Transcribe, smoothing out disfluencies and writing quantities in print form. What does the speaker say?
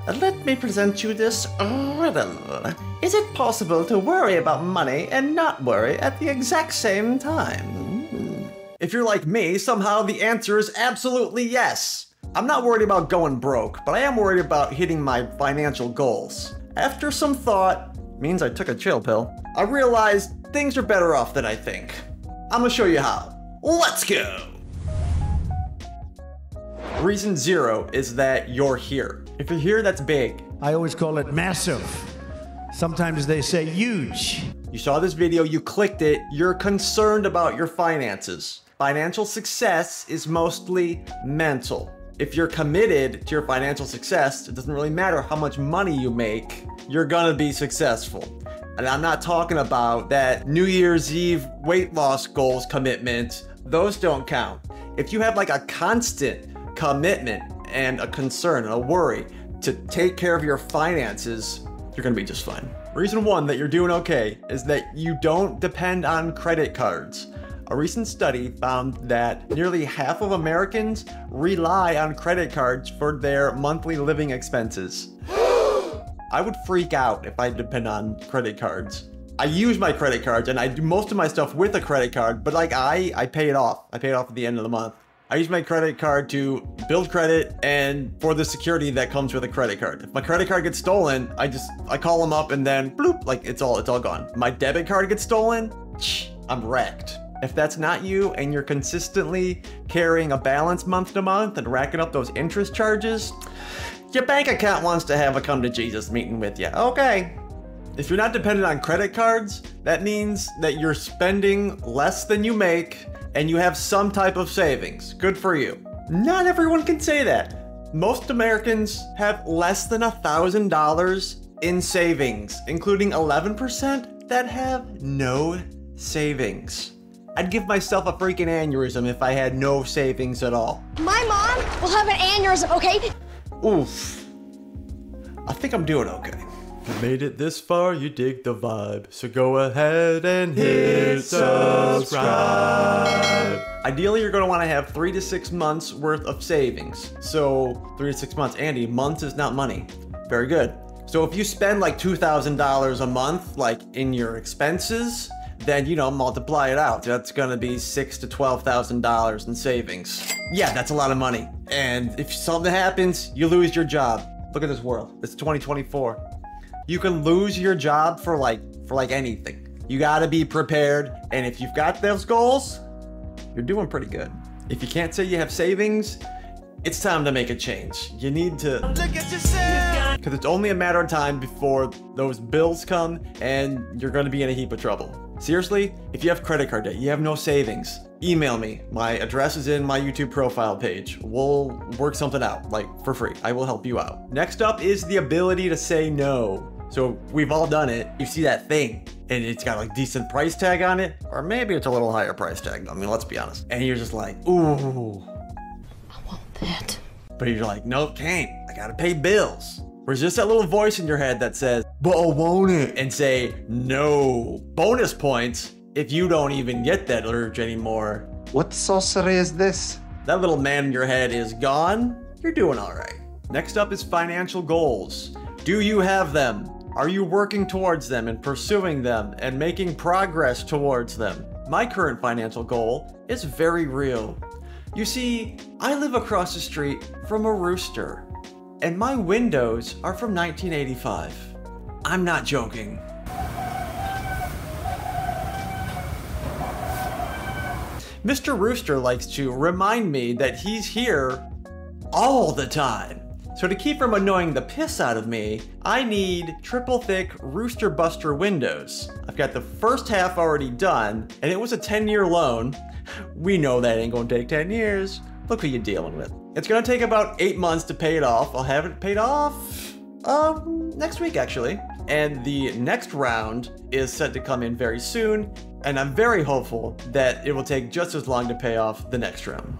Let me present you this riddle. Is it possible to worry about money and not worry at the exact same time? If you're like me, somehow the answer is absolutely yes. I'm not worried about going broke, but I am worried about hitting my financial goals. After some thought, means I took a chill pill, I realized things are better off than I think. I'm gonna show you how. Let's go! Reason 0 is that you're here. If you're here, that's big. I always call it massive. Sometimes they say huge. You saw this video, you clicked it, you're concerned about your finances. Financial success is mostly mental. If you're committed to your financial success, it doesn't really matter how much money you make, you're gonna be successful. And I'm not talking about that New Year's Eve weight loss goals commitment. Those don't count. If you have like a constant commitment and a concern and a worry to take care of your finances, you're gonna be just fine. Reason 1 that you're doing okay is that you don't depend on credit cards. A recent study found that nearly half of Americans rely on credit cards for their monthly living expenses. I would freak out if I depend on credit cards. I use my credit cards and I do most of my stuff with a credit card, but like I pay it off. I pay it off at the end of the month. I use my credit card to build credit and for the security that comes with a credit card. If my credit card gets stolen, I call them up and then bloop, like it's all gone. My debit card gets stolen, I'm wrecked. If that's not you and you're consistently carrying a balance month to month and racking up those interest charges, your bank account wants to have a come to Jesus meeting with you. Okay. If you're not dependent on credit cards, that means that you're spending less than you make and you have some type of savings. Good for you. Not everyone can say that. Most Americans have less than $1,000 in savings, including 11% that have no savings. I'd give myself a freaking aneurysm if I had no savings at all. My mom will have an aneurysm, okay? Oof. I think I'm doing okay. You made it this far, you dig the vibe. So go ahead and hit subscribe. Ideally, you're gonna wanna have 3 to 6 months worth of savings. So 3 to 6 months, Andy, months is not money. Very good. So if you spend like $2,000 a month, like in your expenses, then, you know, multiply it out. That's gonna be $6,000 to $12,000 in savings. Yeah, that's a lot of money. And if something happens, you lose your job. Look at this world, it's 2024. You can lose your job for like anything. You gotta be prepared. And if you've got those goals, you're doing pretty good. If you can't say you have savings, it's time to make a change. You need to look at yourself. Because it's only a matter of time before those bills come and you're gonna be in a heap of trouble. Seriously, if you have credit card debt, you have no savings, email me. My address is in my YouTube profile page. We'll work something out, like for free. I will help you out. Next up is the ability to say no. So we've all done it. You see that thing and it's got like decent price tag on it, or maybe it's a little higher price tag. I mean, let's be honest. And you're just like, ooh, I want that. but you're like, nope, can't. I gotta pay bills. There's just that little voice in your head that says, but I want it, and say no. Bonus points if you don't even get that urge anymore. What sorcery is this? That little man in your head is gone. You're doing all right. Next up is financial goals. Do you have them? Are you working towards them and pursuing them and making progress towards them? My current financial goal is very real. You see, I live across the street from a rooster, and my windows are from 1985. I'm not joking. Mr. Rooster likes to remind me that he's here all the time. So to keep from annoying the piss out of me, I need triple thick Rooster Buster windows. I've got the first half already done, and it was a 10-year loan. We know that ain't gonna take 10 years. Look who you're dealing with. It's gonna take about 8 months to pay it off. I'll have it paid off next week actually. And the next round is set to come in very soon, and I'm very hopeful that it will take just as long to pay off the next round.